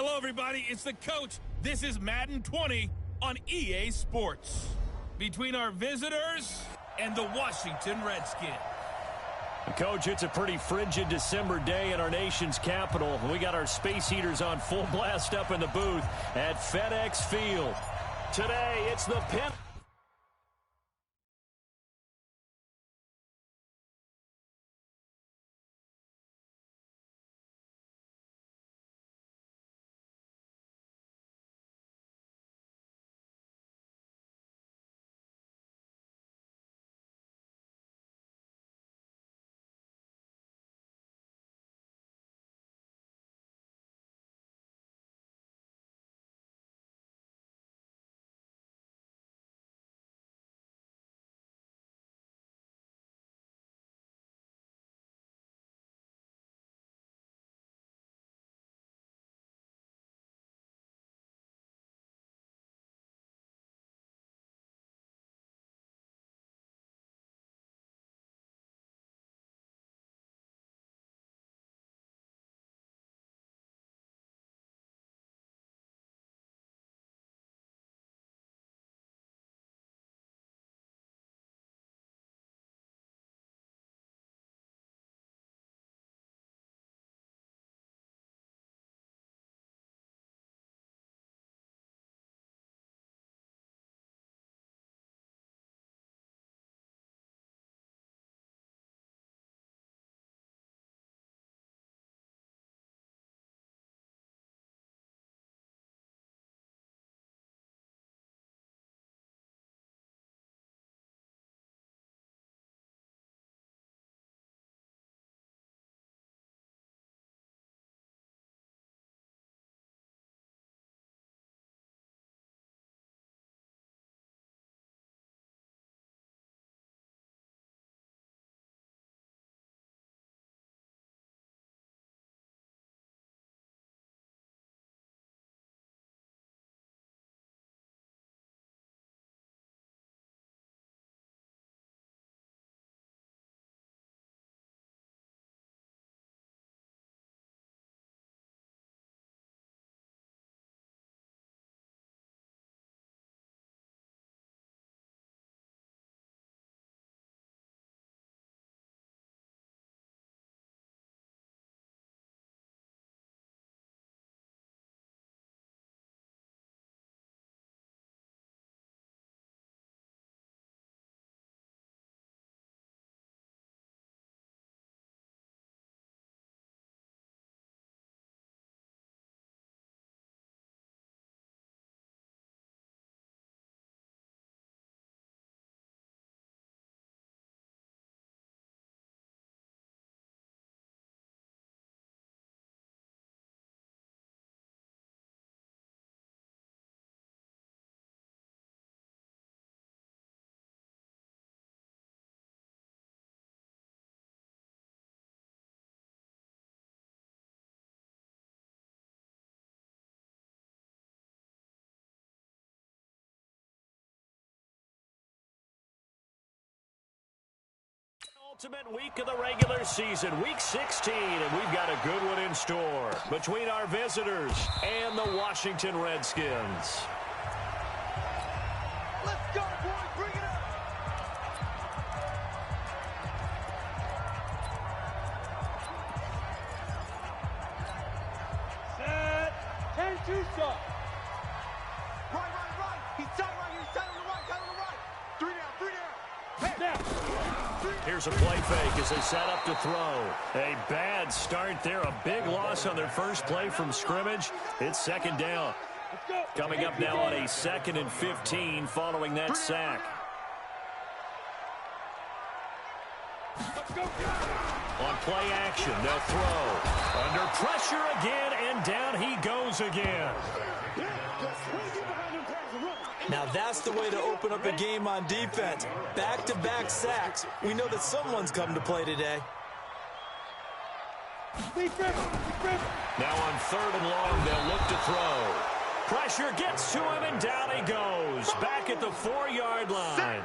Hello, everybody. It's the coach. This is Madden 20 on EA Sports. Between our visitors and the Washington Redskins. Coach, it's a pretty frigid December day in our nation's capital. We got our space heaters on full blast up in the booth at FedEx Field. Today, it's the Penn. Ultimate week of the regular season, week 16, and we've got a good one in store between our visitors and the Washington Redskins. Let's go, boys, bring it up! Set, 10-2 stop. Right. He's tight right here, he's tight on the right. 3 down. Here's a play fake as they set up to throw. A bad start there. A big loss on their first play from scrimmage. It's second down. Coming up now on a 2nd and 15 following that sack. On play action, they'll throw. Under pressure again, and down he goes again. Now that's the way to open up a game on defense. Back-to-back sacks. We know that someone's come to play today. Now on 3rd and long, they'll look to throw. Pressure gets to him, and down he goes. Back at the 4-yard line.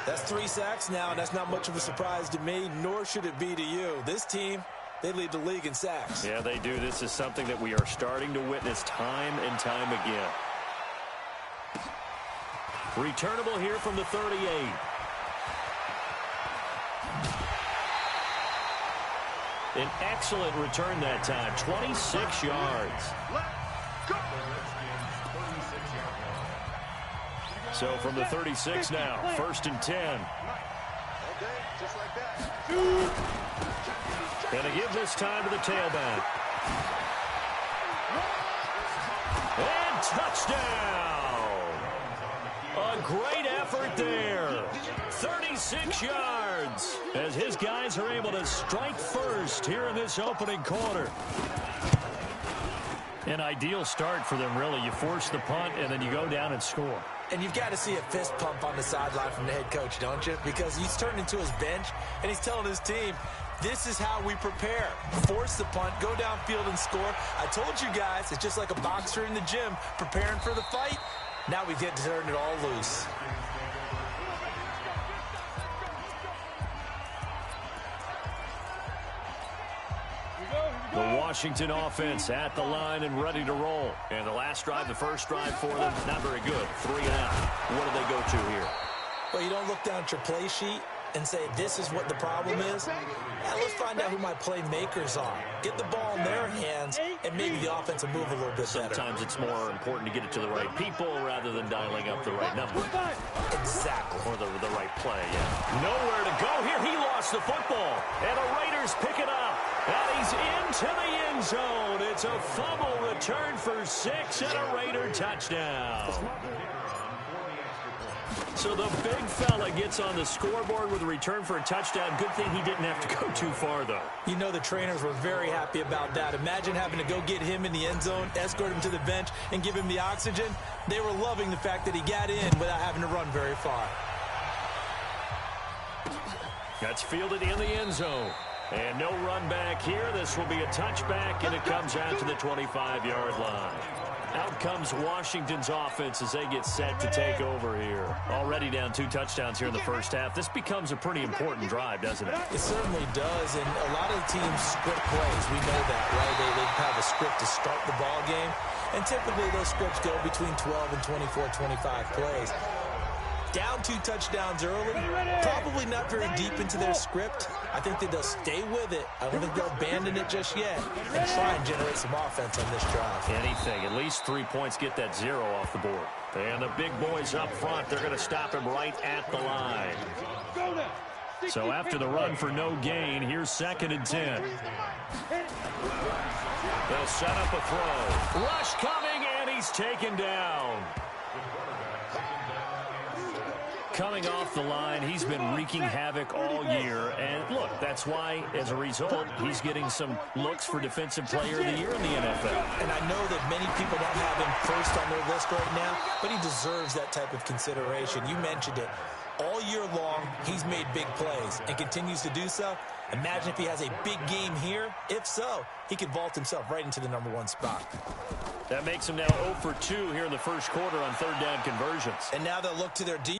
That's 3 sacks now, and that's not much of a surprise to me, nor should it be to you. This team They lead the league in sacks. Yeah, they do. This is something that we are starting to witness time and time again. Returnable here from the 38. An excellent return that time. 26 yards. So from the 36 now, 1st and 10. Going to give this time to the tailback. And touchdown! A great effort there. 36 yards as his guys are able to strike first here in this opening quarter. An ideal start for them, really. You force the punt, and then you go down and score. And you've got to see a fist pump on the sideline from the head coach, don't you? Because he's turned into his bench, and he's telling his team, this is how we prepare. Force the punt, go downfield and score. I told you guys, it's just like a boxer in the gym preparing for the fight. Now we get to turn it all loose. The Washington offense at the line and ready to roll. And the last drive, the first drive for them, not very good. 3 and out. What do they go to here? Well, you don't look down at your play sheet and say, this is what the problem is. Yeah, let's find out who my playmakers are. Get the ball in their hands, and maybe the offense will move a little bit better. Sometimes it's more important to get it to the right people rather than dialing up the right number. Exactly. Or the right play, yeah. Nowhere to go here. He lost the football. And the Raiders pick it up. And he's into the end zone. It's a fumble return for 6 and a Raider touchdown. So the big fella gets on the scoreboard with a return for a touchdown. Good thing he didn't have to go too far, though. You know the trainers were very happy about that. Imagine having to go get him in the end zone, escort him to the bench, and give him the oxygen. They were loving the fact that he got in without having to run very far. That's fielded in the end zone. And no run back here. This will be a touchback, and it comes out to the 25-yard line. Out comes Washington's offense as they get set to take over here. Already down 2 touchdowns here in the first half. This becomes a pretty important drive, doesn't it? It certainly does, and a lot of the teams script plays. We know that, right? They have a script to start the ball game, and typically those scripts go between 12 and 24, 25 plays. Down 2 touchdowns early, probably not very deep into their script. I think that they'll stay with it. I don't think they'll abandon it just yet and try and generate some offense on this drive. Anything. At least 3 points, get that 0 off the board. And the big boys up front, they're going to stop him right at the line. So after the run for no gain, here's 2nd and 10. They'll set up a throw. Rush coming, and he's taken down. Coming off the line, he's been wreaking havoc all year. And look, that's why, as a result, he's getting some looks for Defensive Player of the Year in the NFL. And I know that many people don't have him first on their list right now, but he deserves that type of consideration. You mentioned it. All year long, he's made big plays and continues to do so. Imagine if he has a big game here. If so, he could vault himself right into the #1 spot. That makes him now 0 for 2 here in the first quarter on 3rd down conversions. And now they'll look to their defense.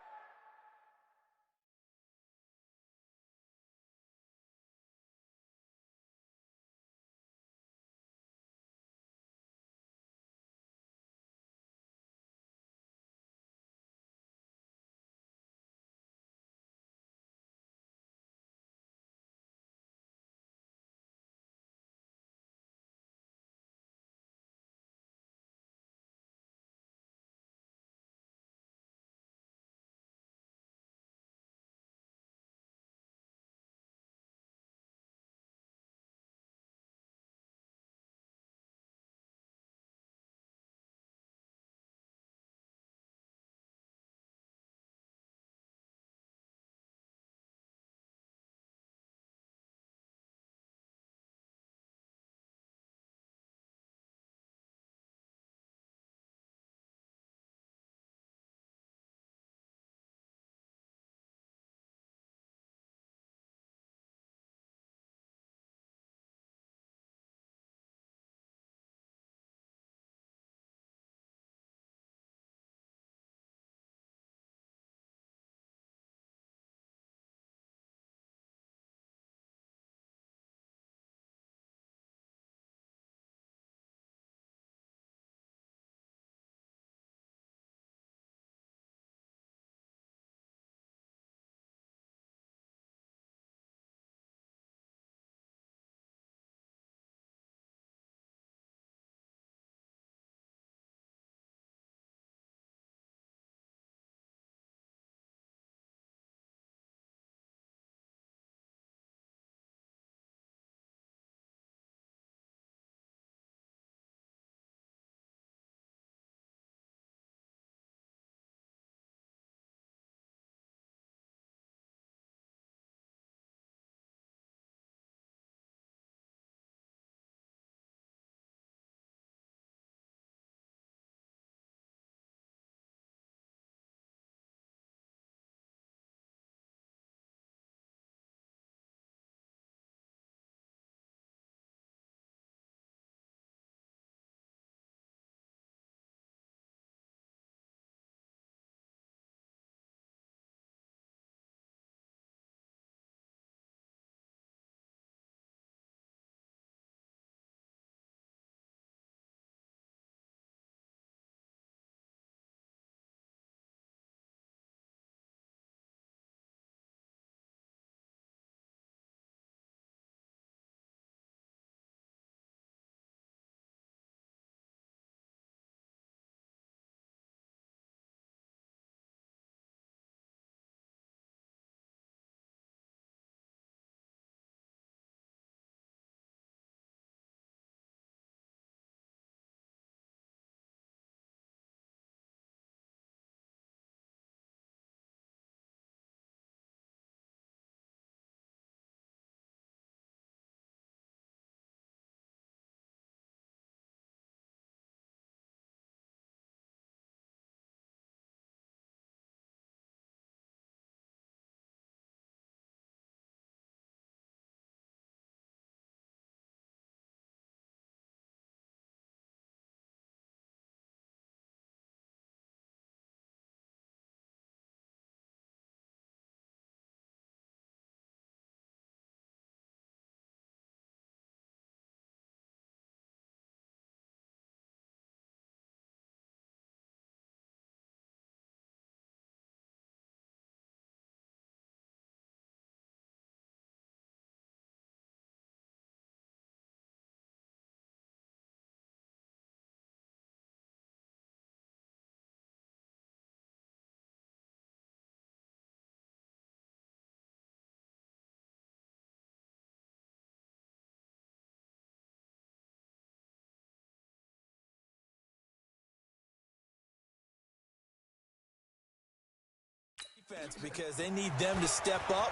defense because they need them to step up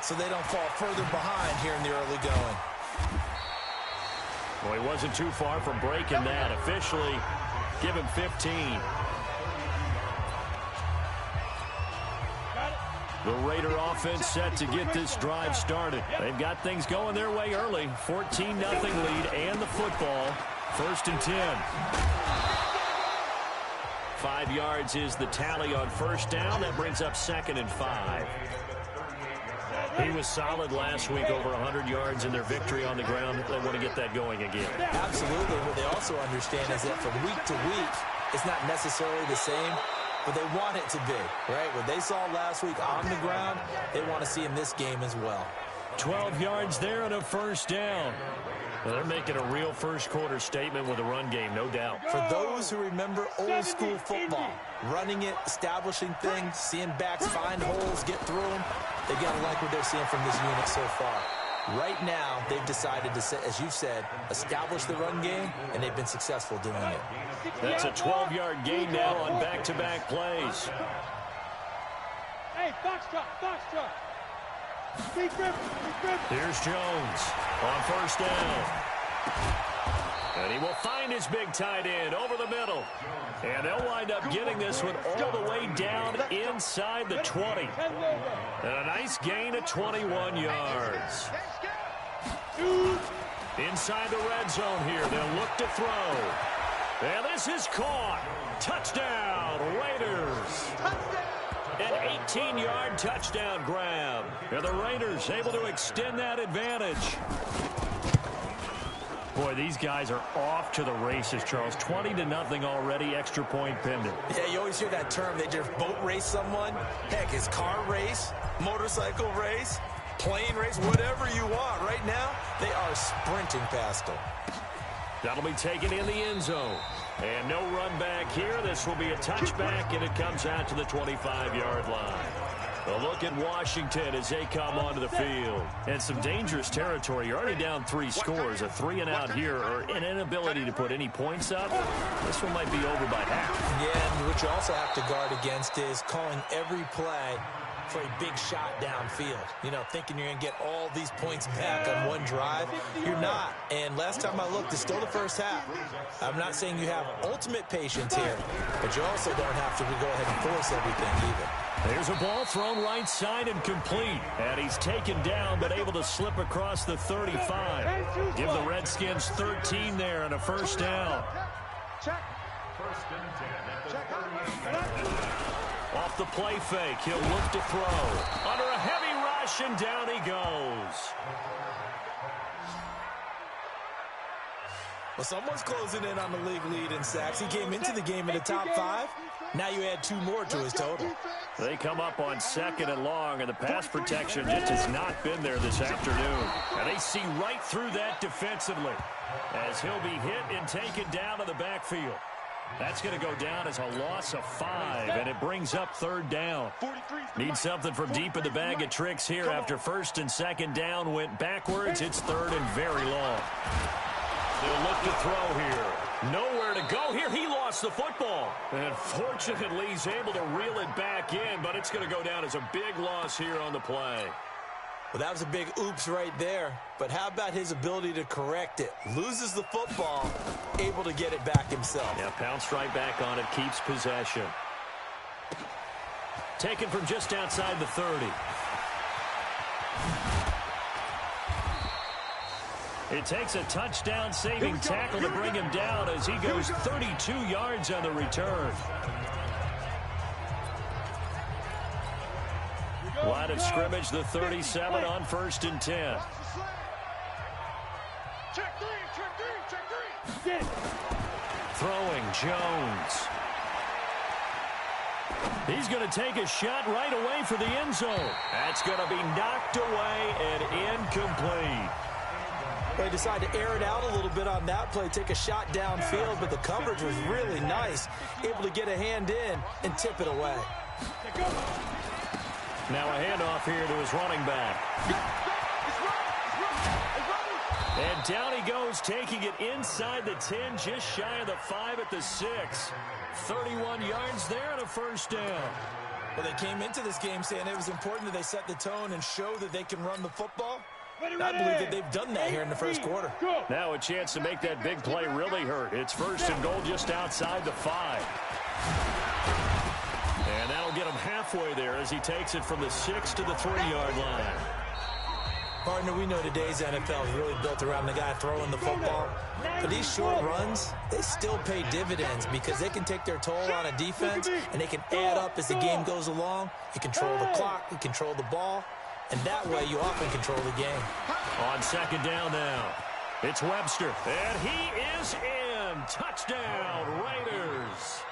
so they don't fall further behind here in the early going. Well, he wasn't too far from breaking that. Officially, give him 15. The Raider offense set to get this drive started. They've got things going their way early. 14-0 lead and the football. 1st and 10. 5 yards is the tally on 1st down. That brings up 2nd and 5. He was solid last week, over 100 yards in their victory on the ground. They want to get that going again. Absolutely. What they also understand is that from week to week, it's not necessarily the same, but they want it to be, right? What they saw last week on the ground, they want to see in this game as well. 12 yards there and a 1st down. Well, they're making a real first-quarter statement with a run game, no doubt. For those who remember old-school football, running it, establishing things, seeing backs find holes, get through them, they got to like what they're seeing from this unit so far. Right now, they've decided to, as you said, establish the run game, and they've been successful doing it. That's a 12-yard gain now on back-to-back plays. Hey, foxtrot. Here's Jones on 1st down. And he will find his big tight end over the middle. And they'll wind up getting this one all the way down inside the 20. And a nice gain of 21 yards. Inside the red zone here, they'll look to throw. And this is caught. Touchdown, Raiders. An 18-yard touchdown grab. And the Raiders able to extend that advantage. Boy, these guys are off to the races, Charles. 20-0 already, extra point pending. Yeah, you always hear that term. They just boat race someone. Heck, it's car race, motorcycle race, plane race, whatever you want. Right now, they are sprinting past them. That'll be taken in the end zone. And no run back here. This will be a touchback, and it comes out to the 25-yard line. A look at Washington as they come onto the field. And some dangerous territory. You're already down 3 scores. A 3-and-out here, or an inability to put any points up. This one might be over by half. Yeah, and what you also have to guard against is calling every play for a big shot downfield. You know, thinking you're going to get all these points back on one drive. You're not. And last time I looked, it's still the first half. I'm not saying you have ultimate patience here, but you also don't have to go ahead and force everything either. There's a ball thrown right side and complete. And he's taken down, but able to slip across the 35. Give the Redskins 13 there and a 1st down. Check. 1st and 10. Off the play fake, he'll look to throw. Under a heavy rush, and down he goes. Well, someone's closing in on the league lead in sacks. He came into the game in the top 5. Now you add 2 more to his total. They come up on 2nd and long, and the pass protection just has not been there this afternoon. And they see right through that defensively as he'll be hit and taken down to the backfield. That's going to go down as a loss of 5, and it brings up 3rd down. Need something from deep in the bag of tricks here after 1st and 2nd down went backwards. It's 3rd and very long. They'll look to throw here. Nowhere to go here. He lost the football. And fortunately, he's able to reel it back in, but it's going to go down as a big loss here on the play. Well, that was a big oops right there. But how about his ability to correct it? Loses the football, able to get it back himself. Yeah, pounced right back on it, keeps possession. Taken from just outside the 30. It takes a touchdown-saving tackle to bring him down as he goes 32 yards on the return. Line of scrimmage, the 37 on 1st and 10. Check three. Throwing Jones. He's going to take a shot right away for the end zone. That's going to be knocked away and incomplete. They decided to air it out a little bit on that play, take a shot downfield, but the coverage was really nice. Able to get a hand in and tip it away. Now a handoff here to his running back. And down he goes, taking it inside the 10, just shy of the 5 at the 6. 31 yards there and a 1st down. Well, they came into this game saying it was important that they set the tone and show that they can run the football. I believe that they've done that here in the first quarter. Now a chance to make that big play really hurt. It's first and goal just outside the 5. And that'll get him halfway there as he takes it from the 6 to the 3-yard line. Partner, we know today's NFL is really built around the guy throwing the football. But these short runs, they still pay dividends because they can take their toll on a defense and they can add up as the game goes along. You control the clock, you control the ball, and that way you often control the game. On second down now, it's Webster, and he is in. Touchdown, Raiders.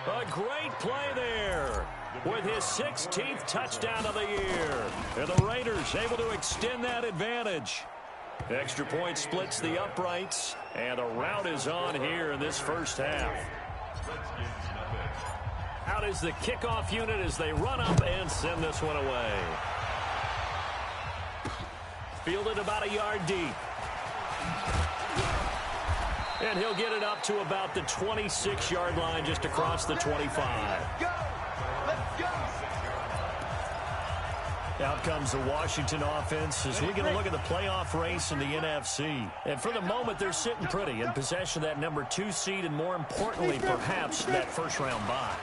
A great play there with his 16th touchdown of the year. And the Raiders able to extend that advantage. Extra point splits the uprights, and a rout is on here in this first half. Out is the kickoff unit as they run up and send this one away. Fielded about a yard deep. And he'll get it up to about the 26-yard line just across the 25. Out comes the Washington offense as we're going to look at the playoff race in the NFC. And for the moment, they're sitting pretty in possession of that number 2 seed and, more importantly, perhaps that first-round bye.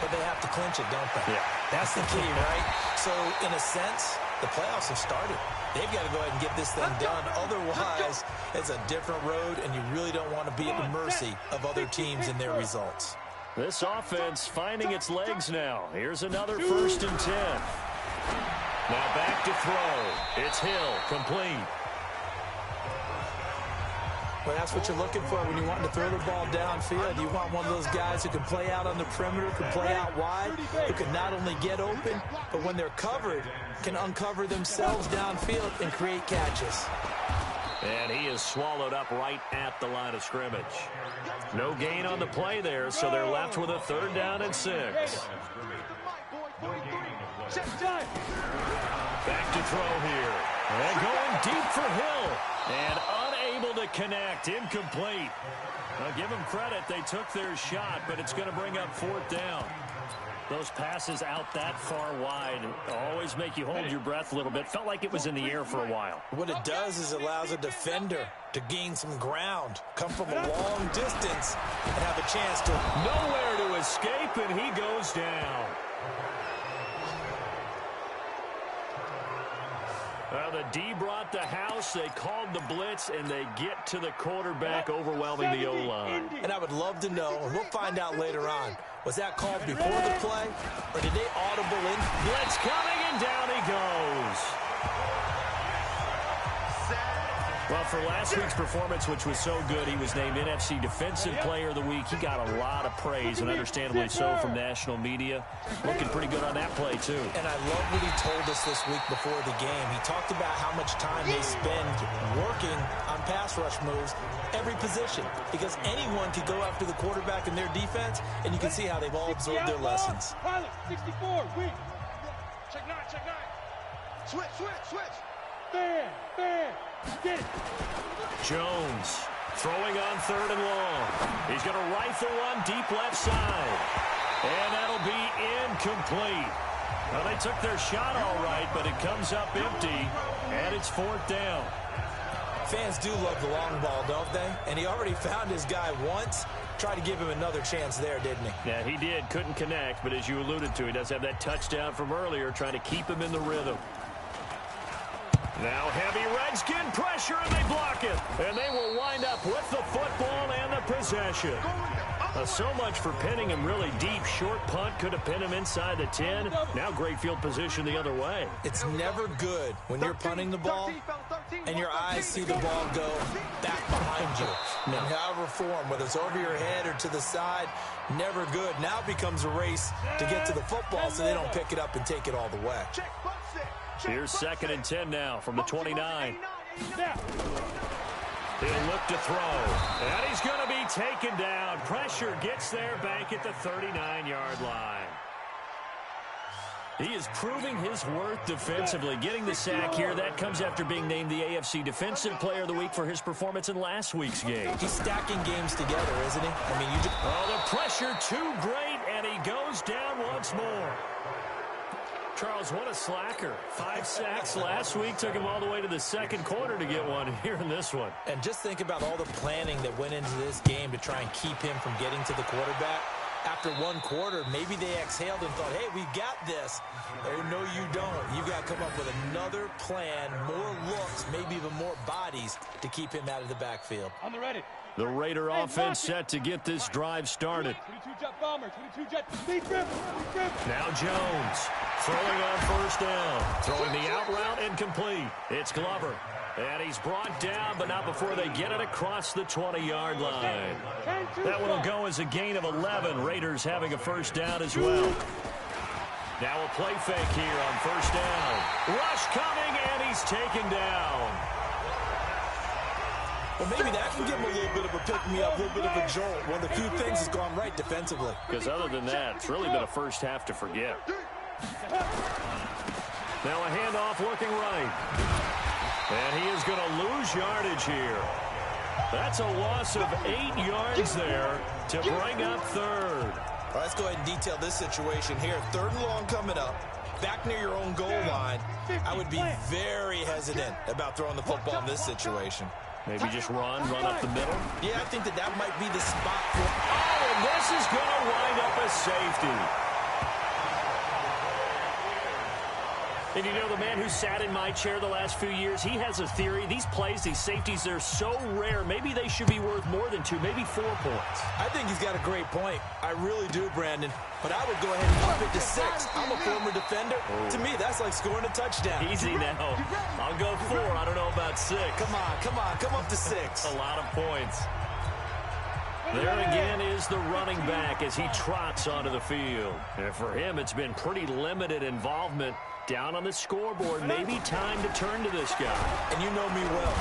But they have to clinch it, don't they? Yeah. That's the key, right? So, in a sense, the playoffs have started. They've got to go ahead and get this thing done. Otherwise, it's a different road, and you really don't want to be at the mercy of other teams and their results. This offense finding its legs now. Here's another 1st and 10. Now back to throw. It's Hill, complete. Well, that's what you're looking for when you want to throw the ball downfield. You want one of those guys who can play out on the perimeter, can play out wide, who can not only get open, but when they're covered, can uncover themselves downfield and create catches. And he is swallowed up right at the line of scrimmage. No gain on the play there, so they're left with a 3rd down and 6. Back to throw here. And going deep for Hill. And unable to connect. Incomplete. Now give them credit. They took their shot, but it's going to bring up 4th down. Those passes out that far wide always make you hold your breath a little bit. Felt like it was in the air for a while. What it does is it allows a defender to gain some ground, come from a long distance, and have a chance to... Nowhere to escape, and he goes down. Well, the D brought the house. They called the blitz, and they get to the quarterback, overwhelming the O-line. And I would love to know, and we'll find out later on, was that called before the play, or did they audible in? Blitz coming, and down he goes. Well, for last week's performance, which was so good, he was named NFC Defensive Player of the Week. He got a lot of praise, and understandably so, from national media. Looking pretty good on that play, too. And I love what he told us this week before the game. He talked about how much time they spend working on pass rush moves, every position, because anyone could go after the quarterback in their defense, and you can see how they've all absorbed their lessons. Pilot, 64, weak. Check 9, check 9. Switch. Fair. Get it. Jones throwing on 3rd and long. He's going to rifle one deep left side. And that'll be incomplete. Well, they took their shot all right, but it comes up empty, and it's 4th down. Fans do love the long ball, don't they? And he already found his guy once. Tried to give him another chance there, didn't he? Yeah, he did. Couldn't connect, but as you alluded to, he does have that touchdown from earlier, trying to keep him in the rhythm. Now heavy Redskin pressure, and they block it. And they will wind up with the football and the possession. So much for pinning him really deep. Short punt could have pinned him inside the 10. Now great field position the other way. It's never good when you're punting the ball and your eyes see the ball go back behind you. No. In however form, whether it's over your head or to the side, never good. Now it becomes a race to get to the football so they don't pick it up and take it all the way. Here's 2nd and 10 now from the 29. He'll look to throw. And he's going to be taken down. Pressure gets there back at the 39-yard line. He is proving his worth defensively. Getting the sack here, that comes after being named the AFC Defensive Player of the Week for his performance in last week's game. He's stacking games together, isn't he? I mean, Oh, the pressure too great, and he goes down once more. Charles, what a slacker. 5 sacks last week. Took him all the way to the second quarter to get one here in this one. And just think about all the planning that went into this game to try and keep him from getting to the quarterback. After one quarter, maybe they exhaled and thought, hey, we got this. No, you don't. You got to come up with another plan, more looks, maybe even more bodies to keep him out of the backfield. On the ready. The Raider offense set to get this drive started. 22-jet bomber, 22-jet speed grip. Now Jones throwing on first down. Throwing the out route incomplete. It's Glover. And he's brought down, but not before they get it across the 20-yard line. That one will go as a gain of 11. Raiders having a first down as well. Now a play fake here on first down. Rush coming, and he's taken down. Well, maybe that can give him a little bit of a pick-me-up, a little bit of a jolt. One of the few things has gone right defensively. Because other than that, it's really been a first half to forget. Now a handoff looking right. And he is going to lose yardage here. That's a loss of 8 yards there to bring up third. All right, let's go ahead and detail this situation here. 3rd and long coming up. Back near your own goal line. I would be very hesitant about throwing the football in this situation. Maybe just run up the middle. Yeah, I think that might be the spot for... Oh, and this is going to wind up a safety. And you know, the man who sat in my chair the last few years, he has a theory. These plays, these safeties, they're so rare. Maybe they should be worth more than 2, maybe 4 points. I think he's got a great point. I really do, Brandon. But I would go ahead and up it to 6. I'm a former defender. Oh. To me, that's like scoring a touchdown. Easy now. I'll go 4. I don't know about 6. Come on. Come up to 6. A lot of points. There again is the running back as he trots onto the field. And for him, it's been pretty limited involvement. Down on the scoreboard, maybe time to turn to this guy. And you know me well.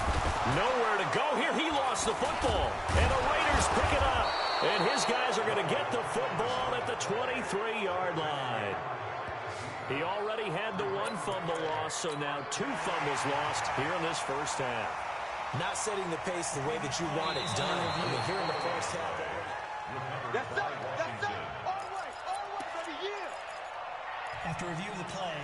Nowhere to go here. He lost the football. And the Raiders pick it up. And his guys are going to get the football at the 23-yard line. He already had the 1 fumble loss, so now 2 fumbles lost here in this first half. Not setting the pace the way that you want it done. I mean, here in the first half. That's it. All right, baby, yeah. After review of the play,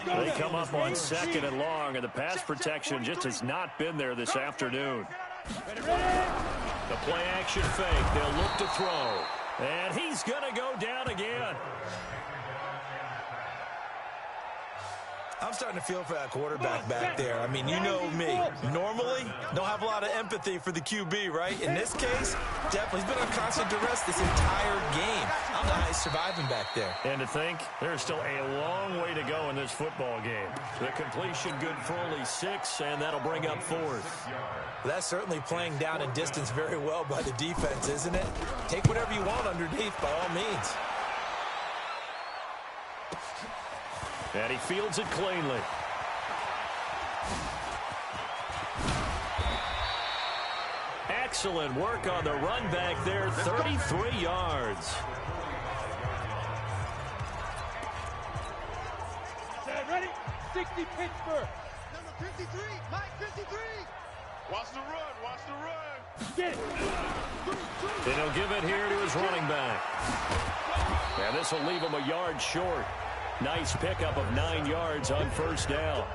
they come up on 2nd and long, and the pass protection just has not been there this afternoon. The play action fake. They'll look to throw. And he's going to go down again. I'm starting to feel for that quarterback back there. I mean, you know me. Normally, don't have a lot of empathy for the QB, right? In this case, definitely. He's been on constant duress this entire game. I don't know how he's surviving back there. And to think, there's still a long way to go in this football game. The completion good for only 6, and that'll bring up 4th. That's certainly playing down and distance very well by the defense, isn't it? Take whatever you want underneath, by all means. And he fields it cleanly. Excellent work on the run back there, 33 yards. Ready? 60 Pittsburgh. Number 53, Mike 53. Watch the run. Get it. And he'll give it here to his running back. And this will leave him a yard short. Nice pickup of 9 yards on first down.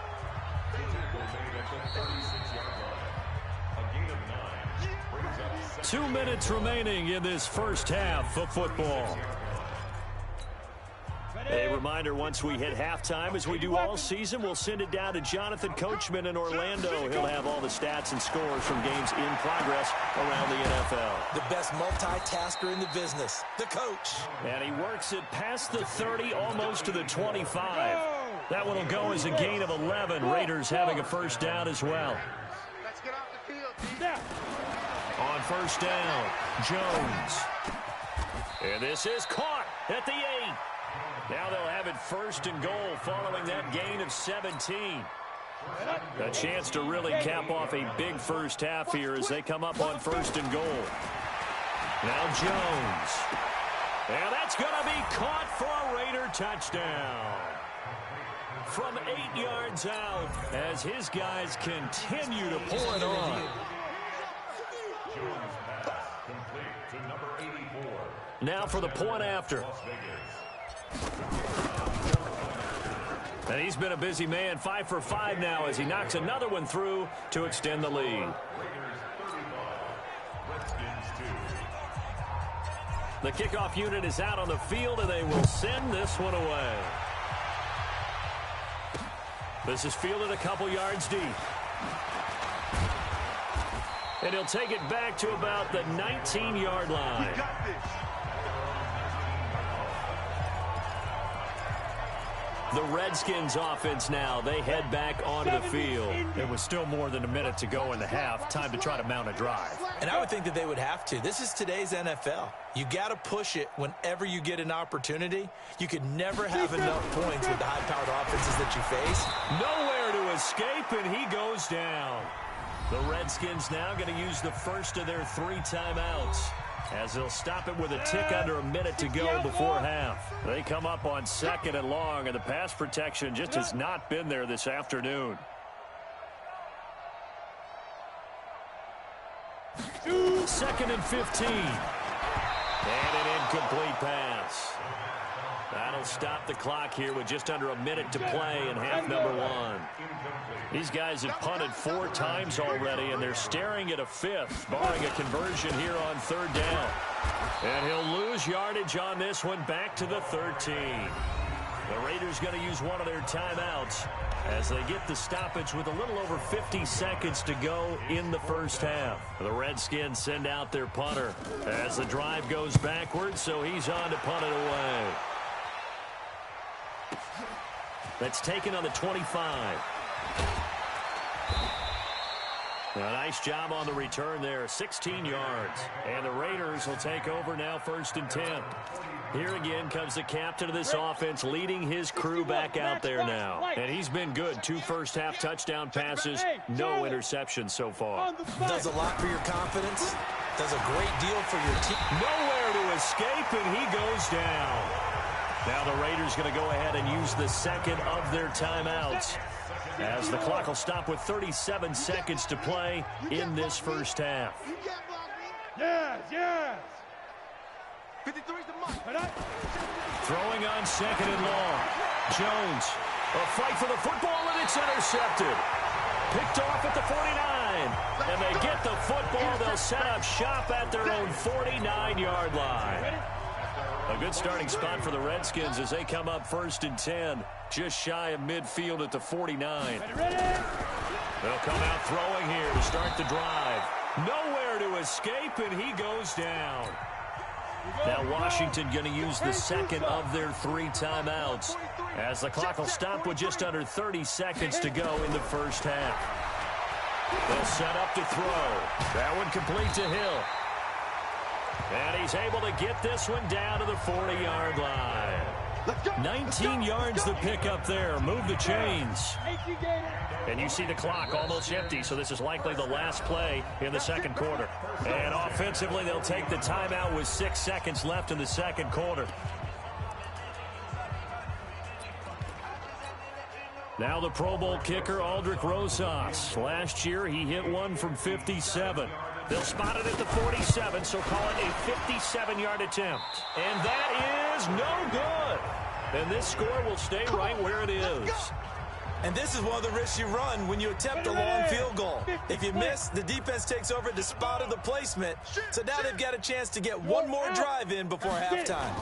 2 minutes remaining in this first half of football. A reminder, once we hit halftime, as we do all season, we'll send it down to Jonathan Coachman in Orlando. He'll have all the stats and scores from games in progress around the NFL. The best multitasker in the business, the coach. And he works it past the 30, almost to the 25. That one will go as a gain of 11. Raiders having a first down as well. Let's get off the field. On first down, Jones. And this is caught at the 8. Now they'll have it first and goal following that gain of 17. A chance to really cap off a big first half here as they come up on first and goal. Now Jones. And that's going to be caught for a Raider touchdown. From 8 yards out as his guys continue to pour it on. Now for the point after. And he's been a busy man, 5 for 5 now as he knocks another one through to extend the lead. The kickoff unit is out on the field, and they will send this one away. This is fielded a couple yards deep. And he'll take it back to about the 19-yard line. We got this. The Redskins offense now. They head back onto the field. It was still more than a minute to go in the half. Time to try to mount a drive. And I would think that they would have to. This is today's NFL. You got to push it whenever you get an opportunity. You could never have enough points with the high-powered offenses that you face. Nowhere to escape, and he goes down. The Redskins now going to use the first of their 3 timeouts, as they'll stop it with a tick under a minute to go before half. They come up on 2nd and long, and the pass protection just has not been there this afternoon. 2nd and 15. And an incomplete pass. That'll stop the clock here with just under a minute to play in half number 1. These guys have punted 4 times already, and they're staring at a 5th, barring a conversion here on 3rd down. And he'll lose yardage on this one, back to the 13. The Raiders going to use one of their timeouts as they get the stoppage with a little over 50 seconds to go in the first half. The Redskins send out their punter as the drive goes backwards, so he's on to punt it away. That's taken on the 25. A nice job on the return there, 16 yards. And the Raiders will take over now, 1st and 10. Here again comes the captain of this offense, leading his crew back out there now. And he's been good. 2 first-half touchdown passes, no interceptions so far. Does a lot for your confidence. Does a great deal for your team. Nowhere to escape, and he goes down. Now the Raiders going to go ahead and use the 2nd of their timeouts, as the clock will stop with 37 seconds to play in this first half. Yes, yes. 53's the mark. Throwing on 2nd and long. Jones, a fight for the football, and it's intercepted. Picked off at the 49. And they get the football. They'll set up shop at their own 49-yard line. A good starting spot for the Redskins as they come up 1st and 10, just shy of midfield at the 49. They'll come out throwing here to start the drive. Nowhere to escape, and he goes down. Now Washington going to use the 2nd of their 3 timeouts, as the clock will stop with just under 30 seconds to go in the first half. They'll set up to throw. That one complete to Hill. And he's able to get this one down to the 40-yard line. 19 yards to pick up there. Move the chains. And you see the clock almost empty, so this is likely the last play in the 2nd quarter. And offensively, they'll take the timeout with 6 seconds left in the 2nd quarter. Now the Pro Bowl kicker, Aldrich Rosas. Last year, he hit one from 57. They'll spot it at the 47, so call it a 57-yard attempt. And that is no good. And this score will stay right where it is. And this is one of the risks you run when you attempt a long field goal. If you miss, the defense takes over the spot of the placement. So now they've got a chance to get one more drive in before halftime.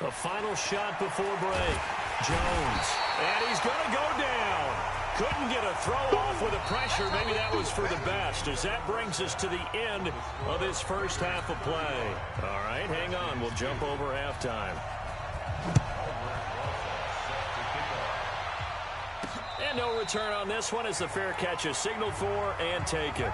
A final shot before break. Jones. And he's going to go down. Couldn't get a throw off with the pressure. Maybe that was for the best, as that brings us to the end of this first half of play. All right, hang on. We'll jump over halftime. And no return on this one as the fair catch is signaled for and taken.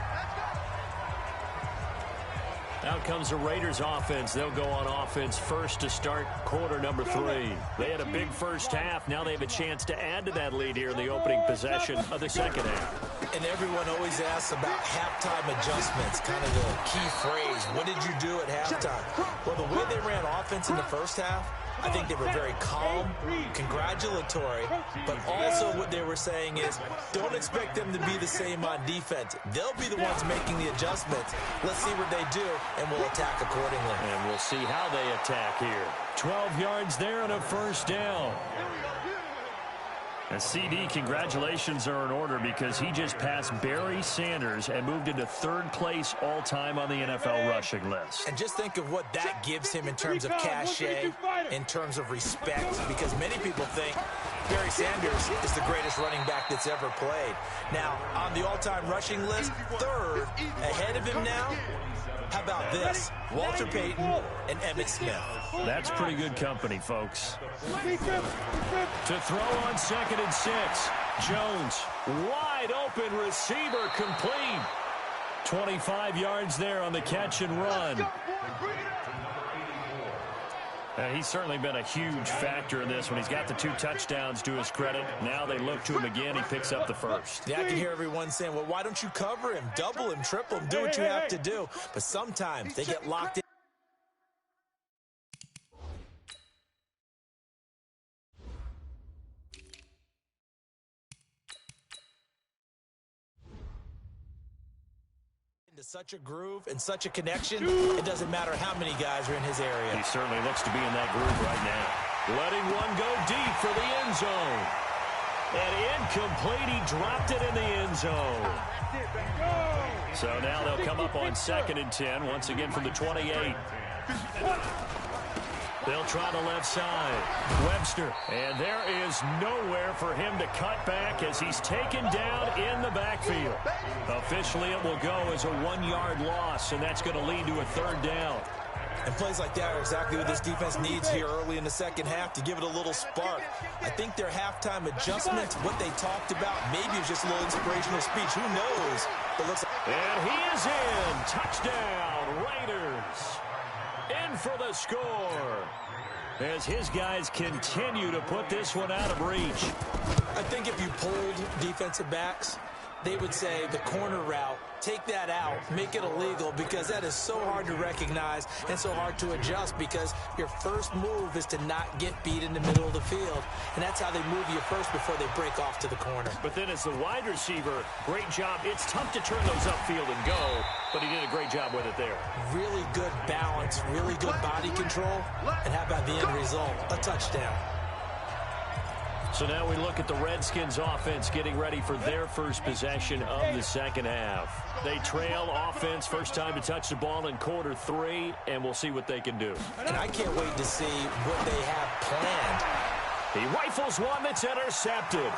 Out comes the Raiders offense. They'll go on offense first to start quarter number 3. They had a big first half. Now they have a chance to add to that lead here in the opening possession of the 2nd half. And everyone always asks about halftime adjustments, kind of the key phrase. What did you do at halftime? Well, the way they ran offense in the first half, I think they were very calm, congratulatory, but also what they were saying is don't expect them to be the same on defense. They'll be the ones making the adjustments. Let's see what they do, and we'll attack accordingly. And we'll see how they attack here. 12 yards there and a first down. And CD, congratulations are in order because he just passed Barry Sanders and moved into 3rd place all-time on the NFL rushing list. And just think of what that gives him in terms of cachet, in terms of respect, because many people think Barry Sanders is the greatest running back that's ever played. Now, on the all-time rushing list, 3rd, ahead of him now, how about this? Walter Payton and Emmitt Smith. That's pretty good company, folks. To throw on 2nd and 6. Jones, wide open receiver, complete. 25 yards there on the catch and run. He's certainly been a huge factor in this when he's got the 2 touchdowns to his credit. Now they look to him again. He picks up the 1st. Yeah, I can hear everyone saying, well, why don't you cover him, double him, triple him, do what you have to do. But sometimes they get locked in. Such a groove and such a connection, it doesn't matter how many guys are in his area. He certainly looks to be in that groove right now. Letting one go deep for the end zone. And incomplete, he dropped it in the end zone. So now they'll come up on 2nd and 10, once again from the 28. They'll try the left side. Webster. And there is nowhere for him to cut back as he's taken down in the backfield. Officially, it will go as a 1-yard loss, and that's going to lead to a 3rd down. And plays like that are exactly what this defense needs here early in the second half to give it a little spark. I think their halftime adjustment, what they talked about, maybe it was just a little inspirational speech. Who knows? It looks like... And he is in. Touchdown, Raiders. In for the score as his guys continue to put this one out of reach. I think if you polled defensive backs, they would say the corner route, take that out, make it illegal, because that is so hard to recognize and so hard to adjust, because your first move is to not get beat in the middle of the field, and that's how they move you first before they break off to the corner. But then as the wide receiver, great job. It's tough to turn those upfield and go, but he did a great job with it there. Really good balance, really good body control, and how about the end result? A touchdown. So now we look at the Redskins offense getting ready for their first possession of the second half. They trail offense, first time to touch the ball in quarter 3, and we'll see what they can do. And I can't wait to see what they have planned. He rifles one that's intercepted.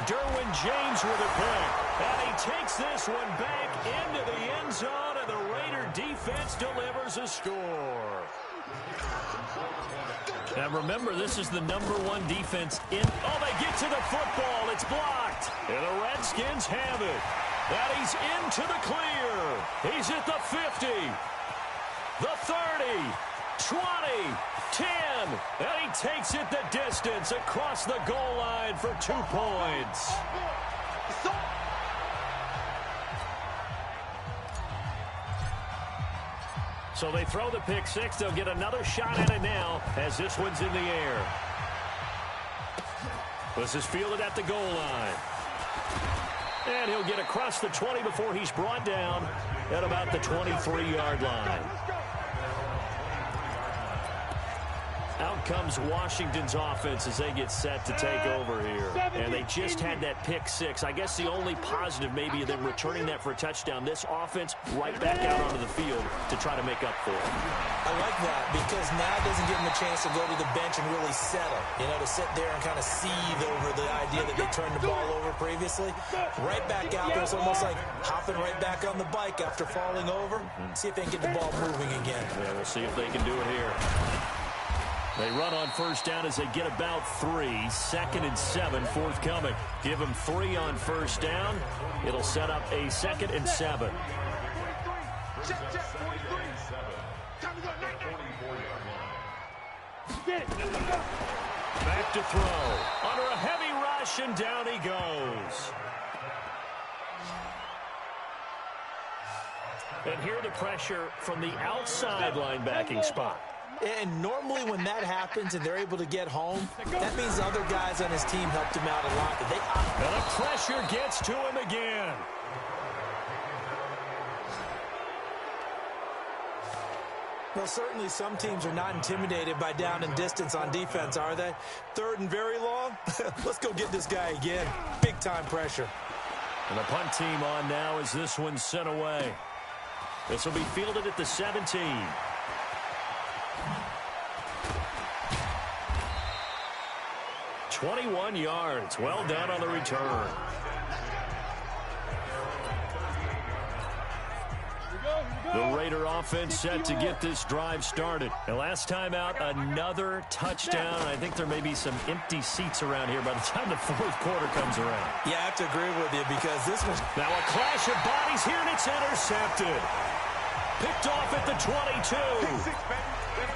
Derwin James with a pick. And he takes this one back into the end zone, and the Raider defense delivers a score. Now remember, this is the #1 defense in... Oh, they get to the football. It's blocked. And the Redskins have it. And he's into the clear. He's at the 50. The 30. 20. 10. And he takes it the distance across the goal line for 2 points. So they throw the pick 6. They'll get another shot at it now as this one's in the air. This is fielded at the goal line. And he'll get across the 20 before he's brought down at about the 23-yard line. Out comes Washington's offense as they get set to take over here. And they just had that pick 6. I guess the only positive maybe of them returning that for a touchdown. This offense right back out onto the field to try to make up for it. I like that because now it doesn't give them a chance to go to the bench and really settle. You know, to sit there and kind of seethe over the idea that they turned the ball over previously. Right back out there. It's almost like hopping right back on the bike after falling over. See if they can get the ball moving again. Yeah, we'll see if they can do it here. They run on first down as they get about 3. 2nd and 7 forthcoming. Give them 3 on first down. It'll set up a 2nd and 7. Back to throw. Under a heavy rush, and down he goes. And here the pressure from the outside linebacking spot. And normally when that happens and they're able to get home, that means other guys on his team helped him out a lot. But and the pressure gets to him again. Well, certainly some teams are not intimidated by down and distance on defense, are they? Third and very long? Let's go get this guy again. Big-time pressure. And the punt team on now as this one's sent away. This will be fielded at the 17. "21 yards. Well done on the return. The Raider offense set to get this drive started. And last time out, another touchdown. I think there may be some empty seats around here by the time the fourth quarter comes around. Yeah, I have to agree with you because this was... Now a clash of bodies here, and it's intercepted. Picked off at the 22.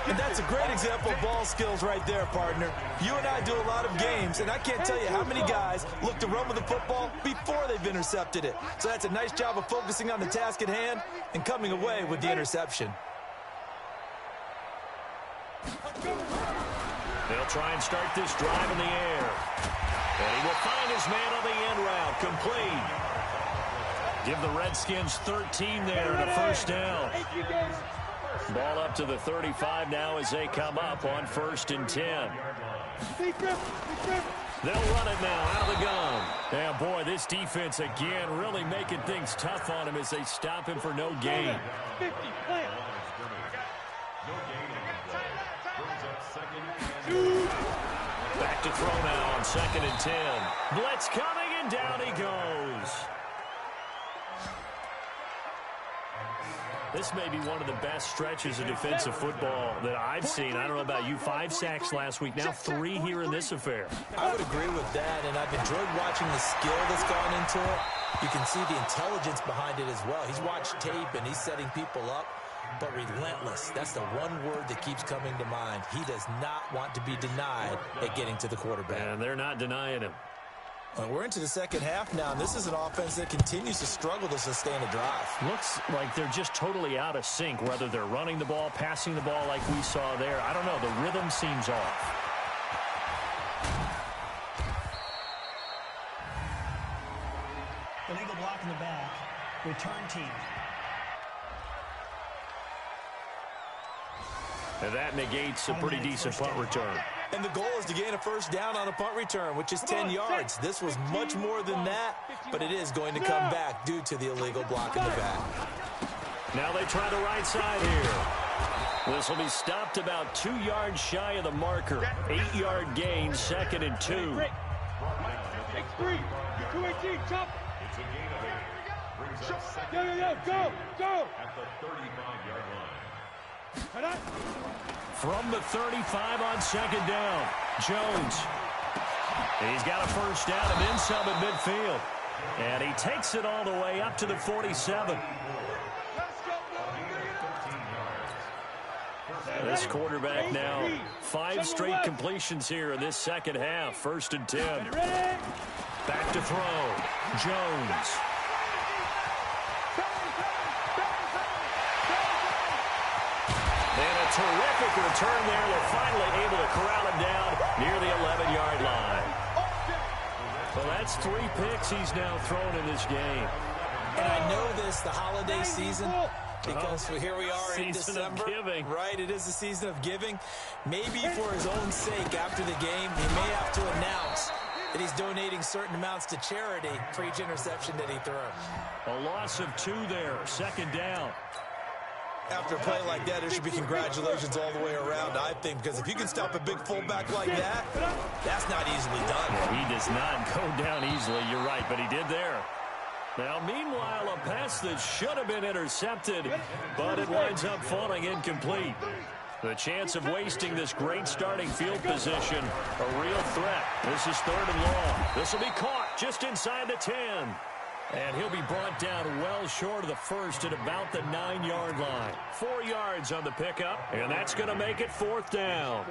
And that's a great example of ball skills right there, partner. You and I do a lot of games, and I can't tell you how many guys look to run with the football before they've intercepted it. So that's a nice job of focusing on the task at hand and coming away with the interception. They'll try and start this drive in the air. And he will find his man on the end route, complete. Give the Redskins 13 there and a first down. Ball up to the 35 now as they come up on 1st and 10. They'll run it now out of the gun. Yeah, boy, this defense again really making things tough on him as they stop him for no gain. Back to throw now on 2nd and 10. Blitz coming, and down he goes. This may be one of the best stretches of defensive football that I've seen. I don't know about you. 5 sacks last week, now 3 here in this affair. I would agree with that, and I've enjoyed watching the skill that's gone into it. You can see the intelligence behind it as well. He's watched tape, and he's setting people up, but relentless. That's the one word that keeps coming to mind. He does not want to be denied at getting to the quarterback. And they're not denying him. We're into the second half now, and this is an offense that continues to struggle to sustain a drive. Looks like they're just totally out of sync, whether they're running the ball, passing the ball like we saw there. I don't know. The rhythm seems off. Illegal block in the back. Return team. And that negates a pretty decent punt return. And the goal is to gain a first down on a punt return, which is 10 yards. This was much more than that, but it is going to come back due to the illegal block in the back. Now they try the right side here. This will be stopped about 2 yards shy of the marker. 8-yard gain, 2nd and 2. X3, 218, chop. Go. At the 35-yard line. From the 35 on 2nd down, Jones. He's got a first down and then some at midfield. And he takes it all the way up to the 47. This quarterback now 5 straight completions here in this second half. 1st and 10. Back to throw. Jones. And a terrific return there. They're finally able to corral him down near the 11-yard line. Well, that's 3 picks he's now thrown in this game. And I know this, the holiday season, because here we are in December. Giving. Right, it is the season of giving. Maybe for his own sake after the game, he may have to announce that he's donating certain amounts to charity for each interception that he throws. A loss of 2 there, 2nd down. After a play like that, there should be congratulations all the way around, I think, because if you can stop a big fullback like that, that's not easily done. Yeah, he does not go down easily, you're right, but he did there. Now, meanwhile, a pass that should have been intercepted, but it winds up falling incomplete. The chance of wasting this great starting field position, a real threat. This is 3rd and long. This will be caught just inside the 10. And he'll be brought down well short of the first at about the 9-yard line. 4 yards on the pickup, and that's going to make it 4th down.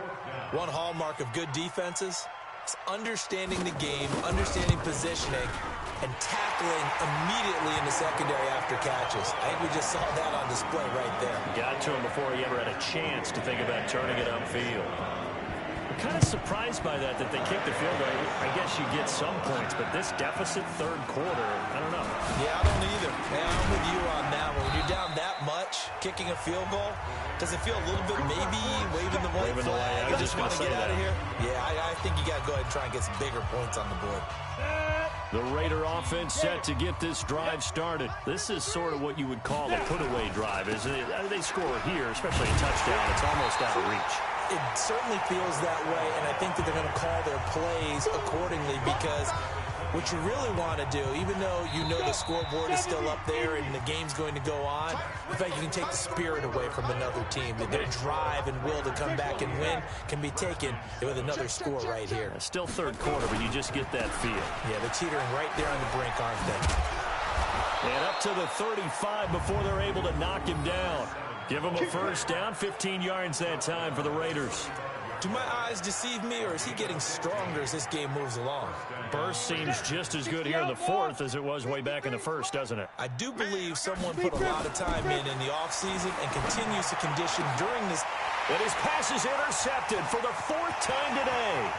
One hallmark of good defenses is understanding the game, understanding positioning, and tackling immediately in the secondary after catches. I think we just saw that on display right there. Got to him before he ever had a chance to think about turning it upfield. I'm kind of surprised by that they kicked the field goal. I guess you get some points, but this deficit 3rd quarter, I don't know. Yeah, I don't either. Man, I'm with you on that one. When you're down that much, catch, kicking a field goal, does it feel a little bit maybe waving the white flag? I was just want going to to get say out of that. here? Yeah, I think you got to go ahead and try and get some bigger points on the board. The Raider offense set to get this drive started. This is sort of what you would call a put-away drive, isn't it? They score here, especially a touchdown. It's almost out of reach. It certainly feels that way, and I think that they're going to call their plays accordingly because what you really want to do, even though you know the scoreboard is still up there and the game's going to go on, in fact, you can take the spirit away from another team. That their drive and will to come back and win can be taken with another score right here. Still third quarter, but you just get that feel. Yeah, they're teetering right there on the brink, aren't they? And up to the 35 before they're able to knock him down. Give him a first down, 15 yards that time for the Raiders. Do my eyes deceive me, or is he getting stronger as this game moves along? Burst seems just as good here in the fourth as it was way back in the first, doesn't it? I do believe someone put a lot of time in the offseason and continues to condition during this. And his pass is intercepted for the fourth time today.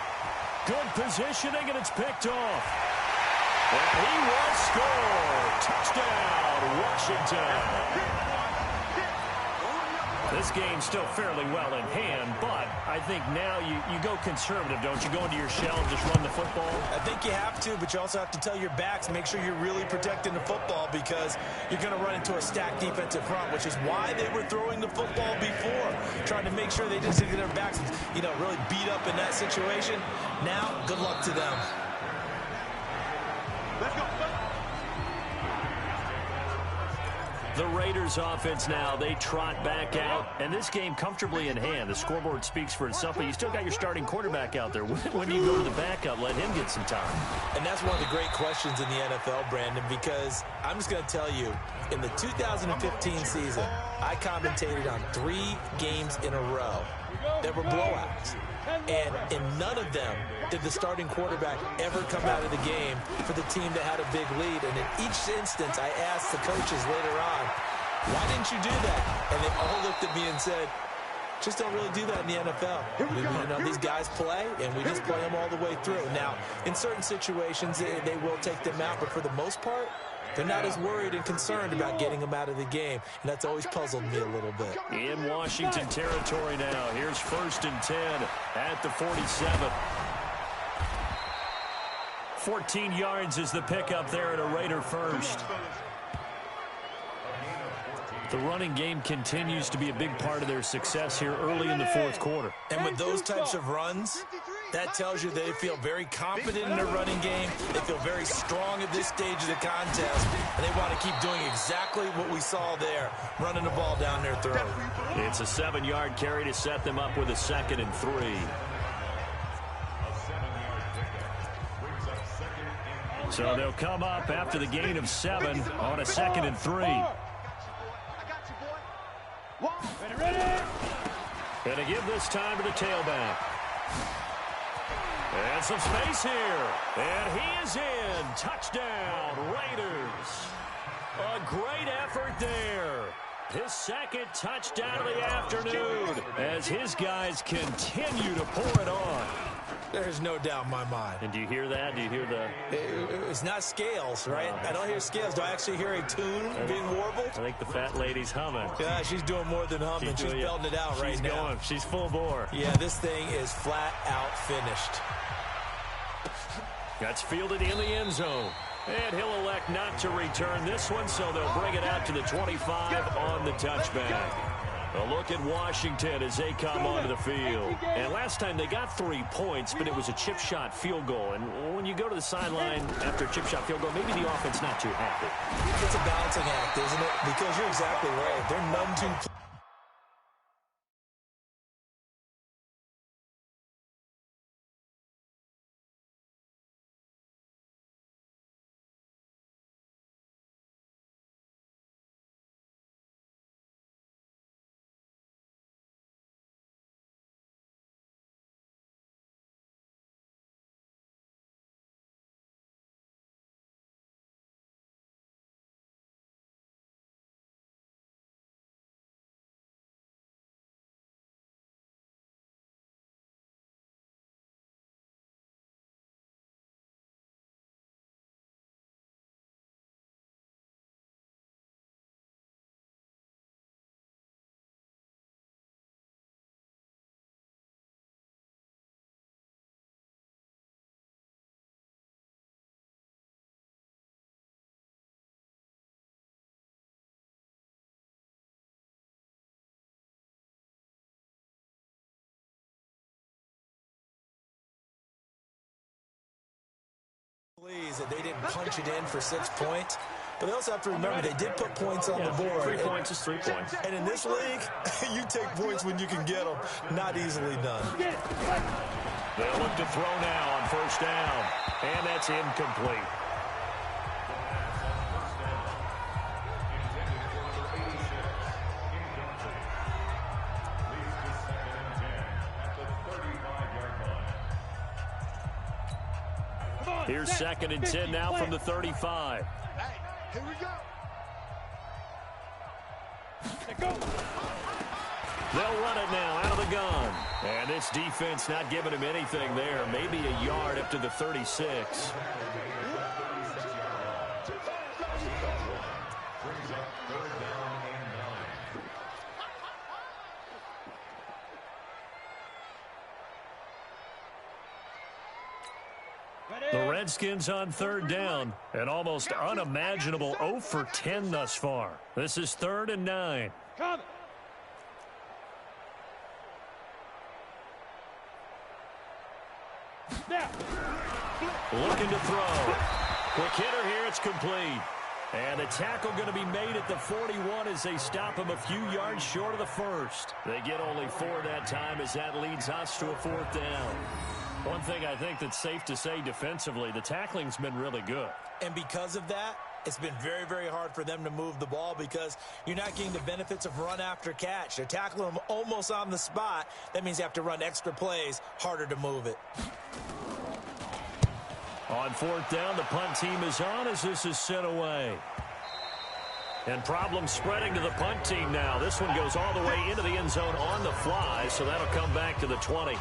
Good positioning, and it's picked off. And he will score. Touchdown, Washington. This game's still fairly well in hand, but I think now you go conservative, don't you? Go into your shell and just run the football? I think you have to, but you also have to tell your backs, make sure you're really protecting the football because you're going to run into a stacked defensive front, which is why they were throwing the football before, trying to make sure they didn't get their backs, really beat up in that situation. Now, good luck to them. Let's go. The Raiders offense now, they trot back out, and this game comfortably in hand. The scoreboard speaks for itself, but you still got your starting quarterback out there. When do you go to the backup, let him get some time? And that's one of the great questions in the NFL, Brandon, because I'm just going to tell you, in the 2015 season, I commentated on 3 games in a row that were blowouts. And in none of them did the starting quarterback ever come out of the game for the team that had a big lead. And in each instance, I asked the coaches later on, why didn't you do that? And they all looked at me and said, just don't really do that in the NFL. These guys play, and we just play them all the way through. Now, in certain situations, they will take them out, but for the most part, they're not as worried and concerned about getting them out of the game, and that's always puzzled me a little bit. In Washington territory now, here's 1st and 10 at the 47. 14 yards is the pickup there at a Raider first. The running game continues to be a big part of their success here early in the fourth quarter. And with those types of runs, that tells you they feel very confident in their running game. They feel very strong at this stage of the contest, and they want to keep doing exactly what we saw there, running the ball down their throat. It's a 7-yard carry to set them up with a 2nd and 3. So they'll come up after the gain of 7 on a 2nd and 3. Going to give this time to the tailback. And some space here. And he is in. Touchdown, Raiders. A great effort there. His 2nd touchdown of the afternoon as his guys continue to pour it on. There's no doubt in my mind. And do you hear that? Do you hear the... It's not scales, right? I don't hear scales. Do I actually hear a tune being warbled? I think the fat lady's humming. Yeah, she's doing more than humming. She's belting it out right now. Going. She's full bore. Yeah, this thing is flat out finished. That's fielded in the end zone. And he'll elect not to return this one, so they'll bring it out to the 25 on the touchback. A look at Washington as they come onto the field. And last time they got 3 points, but it was a chip shot field goal. And when you go to the sideline after a chip shot field goal, maybe the offense not too happy. It's a balancing act, isn't it? Because you're exactly right. They're none too Pleased that they didn't punch it in for 6 points. But they also have to remember they did put points on the board. 3 points is 3 points. And in this league, you take points when you can get them. Not easily done. They'll look to throw now on first down. And that's incomplete. Here's 2nd and 10 now from the 35. Hey, here we go. They'll run it now out of the gun. And this defense not giving him anything there. Maybe a yard up to the 36. The Redskins on 3rd down. An almost unimaginable 0 for 10 thus far. This is 3rd and 9. Looking to throw. Quick hitter here. It's complete. And the tackle going to be made at the 41 as they stop him a few yards short of the first. They get only 4 that time as that leads us to a 4th down. One thing I think that's safe to say defensively, the tackling's been really good. And because of that, it's been very, very hard for them to move the ball because you're not getting the benefits of run after catch. They're tackling them almost on the spot. That means you have to run extra plays, harder to move it. On 4th down, the punt team is on as this is sent away. And problems spreading to the punt team now. This one goes all the way into the end zone on the fly, so that'll come back to the 20.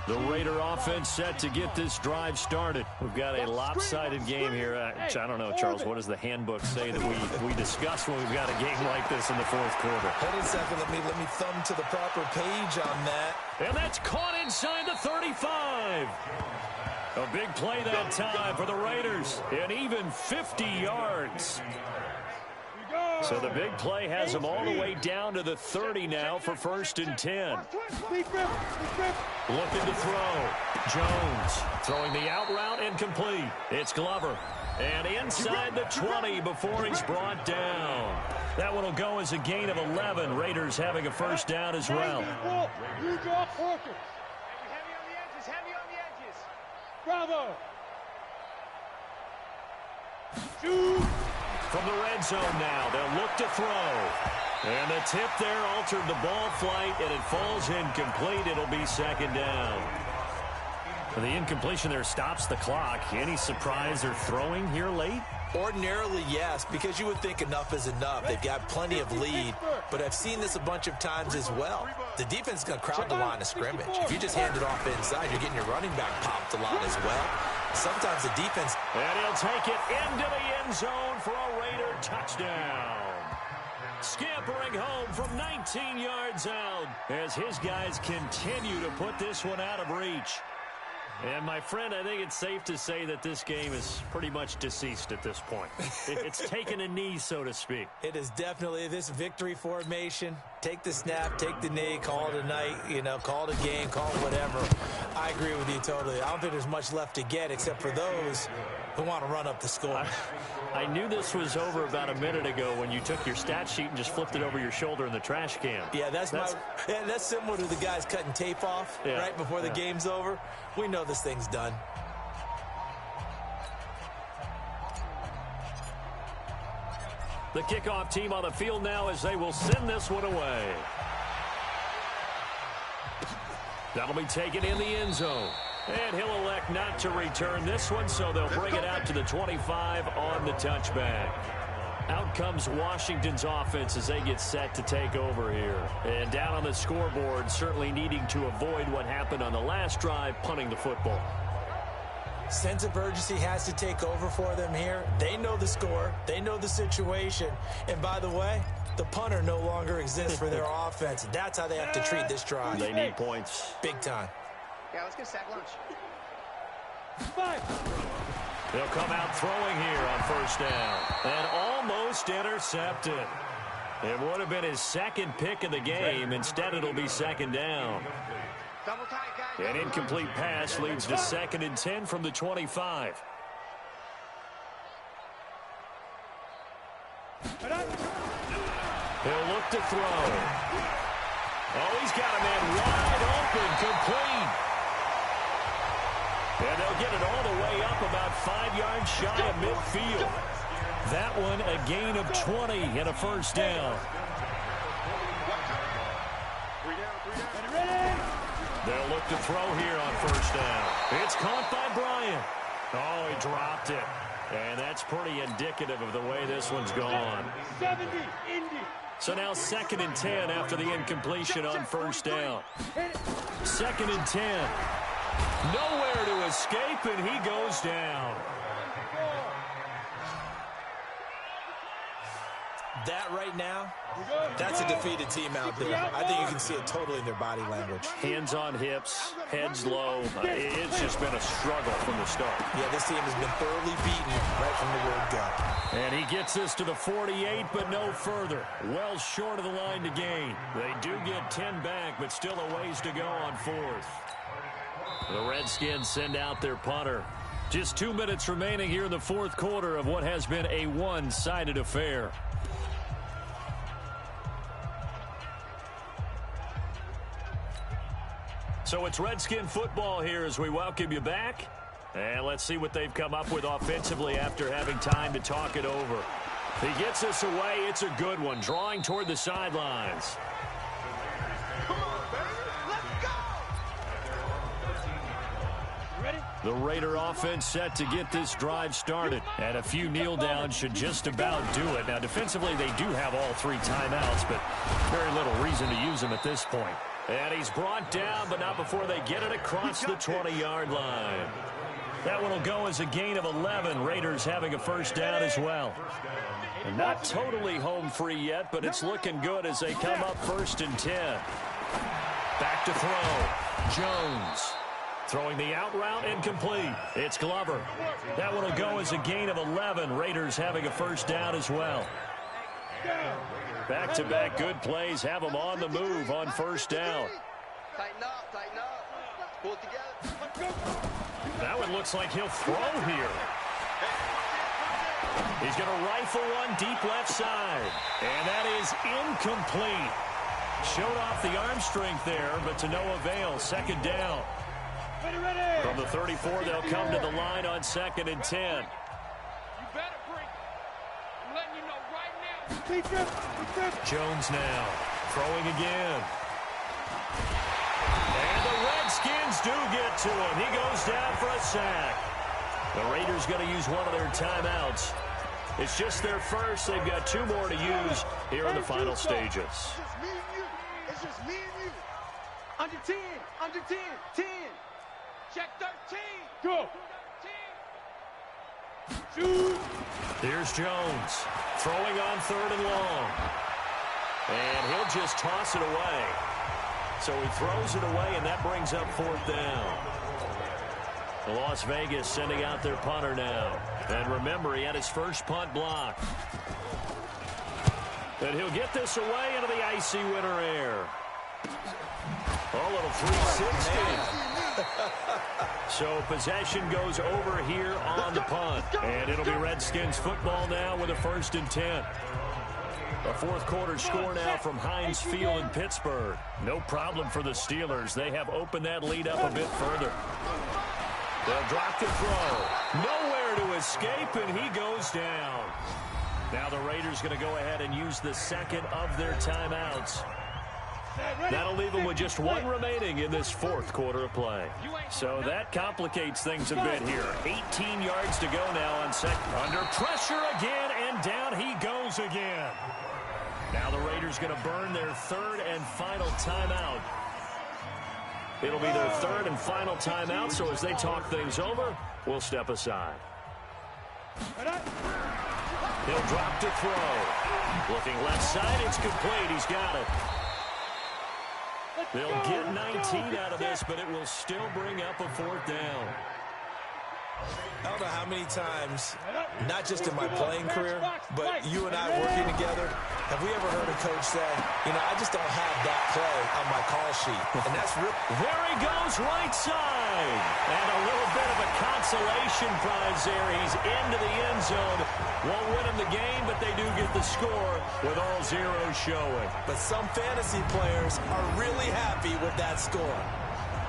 The Raider offense set to get this drive started. We've got a lopsided game here. I don't know, Charles, what does the handbook say that we discuss when we've got a game like this in the 4th quarter? Hold on a second. Let me thumb to the proper page on that. And that's caught inside the 35. A big play that time for the Raiders. And even 50 yards. So the big play has them all the way down to the 30 now for 1st and 10. Looking to throw. Jones throwing the out route incomplete. It's Glover. And inside the 20 before he's brought down. That one will go as a gain of 11. Raiders having a 1st down as well. You drop Porter. Heavy on the edges, heavy on the edges. Bravo. Shoot. From the red zone now, they'll look to throw. And the tip there altered the ball flight, and it falls incomplete. It'll be 2nd down. And the incompletion there stops the clock. Any surprise they're throwing here late? Ordinarily, yes, because you would think enough is enough. They've got plenty of lead, but I've seen this a bunch of times as well. The defense is going to crowd the line of scrimmage. If you just hand it off inside, you're getting your running back popped a lot as well. Sometimes the defense... And he'll take it into the end zone for a Raider touchdown. Scampering home from 19 yards out as his guys continue to put this one out of reach. And, my friend, I think it's safe to say that this game is pretty much deceased at this point. It's taken a knee, so to speak. It is definitely this victory formation. Take the snap, take the knee, call it a night, call it a game, call it whatever. I agree with you totally. I don't think there's much left to get except for those who want to run up the score. I knew this was over about a minute ago when you took your stat sheet and just flipped it over your shoulder in the trash can. Yeah, that's similar to the guys cutting tape off right before the game's over. We know this thing's done. The kickoff team on the field now as they will send this one away. That'll be taken in the end zone. And he'll elect not to return this one, so they'll bring it out to the 25 on the touchback. Out comes Washington's offense as they get set to take over here. And down on the scoreboard, certainly needing to avoid what happened on the last drive, punting the football. Sense of urgency has to take over for them here. They know the score. They know the situation. And by the way, the punter no longer exists for their offense. That's how they have to treat this drive. They need points. Big time. Yeah, let's get sack lunch. They'll come out throwing here on 1st down. And almost intercepted. It would have been his 2nd pick of the game. Instead, it'll be 2nd down. Double tight, guys. An incomplete pass leads to 2nd and 10 from the 25. He'll look to throw. Oh, he's got a man wide open, complete. And they'll get it all the way up about 5 yards shy of midfield. That one a gain of 20 and a first down. They'll look to throw here on first down. It's caught by Bryant. Oh, he dropped it. And that's pretty indicative of the way this one's gone. So now 2nd and 10 after the incompletion on first down. 2nd and 10. Nowhere to escape, and he goes down. That right now, that's a defeated team out there. I think you can see it totally in their body language. Hands on hips, heads low. It's just been a struggle from the start. Yeah, this team has been thoroughly beaten right from the word go. And he gets us to the 48, but no further. Well short of the line to gain. They do get 10 back, but still a ways to go on 4th. The Redskins send out their punter. Just 2 minutes remaining here in the 4th quarter of what has been a one-sided affair. So it's Redskin football here as we welcome you back. And let's see what they've come up with offensively after having time to talk it over. He gets us away. It's a good one, drawing toward the sidelines. The Raider offense set to get this drive started. And a few kneel downs should just about do it. Now, defensively, they do have all 3 timeouts, but very little reason to use them at this point. And he's brought down, but not before they get it across the 20-yard line. That one will go as a gain of 11. Raiders having a first down as well. And not totally home free yet, but it's looking good as they come up 1st and 10. Back to throw. Jones. Throwing the out route, incomplete. It's Glover. That one will go as a gain of 11. Raiders having a first down as well. Back-to-back good plays have them on the move on first down. Tighten up. Pull it together. That one looks like he'll throw here. He's going to rifle one deep left side. And that is incomplete. Showed off the arm strength there, but to no avail. 2nd down. From the 34, they'll come to the line on 2nd and 10. Jones now throwing again. And the Redskins do get to him. He goes down for a sack. The Raiders going to use one of their timeouts. It's just their first. They've got 2 more to use here in the final stages. It's just me and you. Under 10. 10. Check 13. Go. Shoot. Here's Jones throwing on 3rd and long. And he'll just toss it away. So he throws it away, and that brings up 4th down. Las Vegas sending out their punter now. And remember, he had his first punt block. And he'll get this away into the icy winter air. A little 360. So possession goes over here on the punt. And it'll be Redskins football now with a 1st and 10. A 4th quarter score now from Heinz Field in Pittsburgh. No problem for the Steelers. They have opened that lead up a bit further. They'll drop the throw. Nowhere to escape, and he goes down. Now the Raiders going to go ahead and use the 2nd of their timeouts. That'll leave them with just 1 remaining in this 4th quarter of play. So that complicates things a bit here. 18 yards to go now on 2nd. Under pressure again, and down he goes again. Now the Raiders going to burn their 3rd and final timeout. It'll be their 3rd and final timeout, so as they talk things over, we'll step aside. He'll drop to throw. Looking left side, it's complete. He's got it. They'll get 19 out of this, but it will still bring up a 4th down. I don't know how many times, not just in my playing career, but you and I working together, have we ever heard a coach say, you know, I just don't have that play on my call sheet. And that's real. There he goes, right side. And a little bit of a consolation prize there. He's into the end zone. Won't win him the game, but they do get the score with all zeros showing. But some fantasy players are really happy with that score.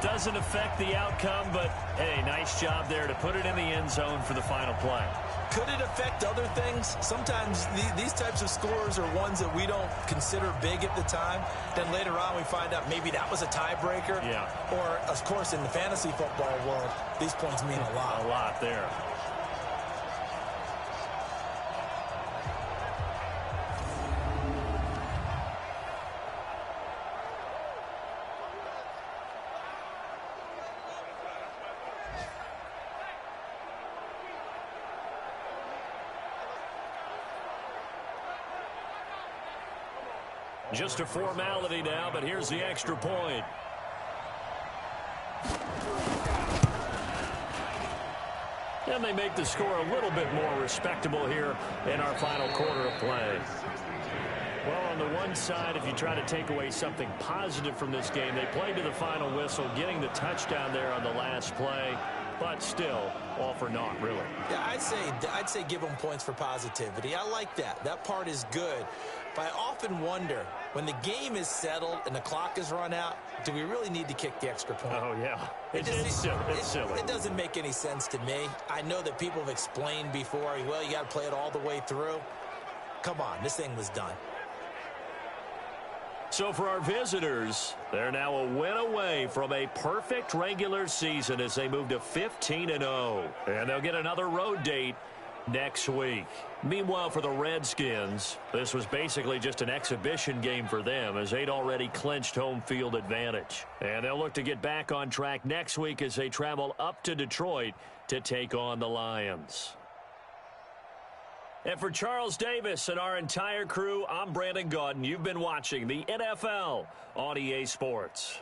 Doesn't affect the outcome, but, hey, nice job there to put it in the end zone for the final play. Could it affect other things? Sometimes these types of scores are ones that we don't consider big at the time. Then later on we find out maybe that was a tiebreaker. Yeah. Or, of course, in the fantasy football world, these points mean a lot. A lot there. Just a formality now, but here's the extra point. And they make the score a little bit more respectable here in our final quarter of play. Well, on the one side, if you try to take away something positive from this game, they played to the final whistle, getting the touchdown there on the last play, but still, all for naught, really. Yeah, I'd say give them points for positivity. I like that. That part is good. But I often wonder, when the game is settled and the clock is run out, do we really need to kick the extra point? Oh, yeah. It's silly. It doesn't make any sense to me. I know that people have explained before, well, you got to play it all the way through. Come on, this thing was done. So for our visitors, they're now a win away from a perfect regular season as they move to 15-0. And they'll get another road date next week. Meanwhile, for the Redskins, this was basically just an exhibition game for them as they'd already clinched home field advantage. And they'll look to get back on track next week as they travel up to Detroit to take on the Lions. And for Charles Davis and our entire crew, I'm Brandon Gaudin. You've been watching the NFL on EA Sports.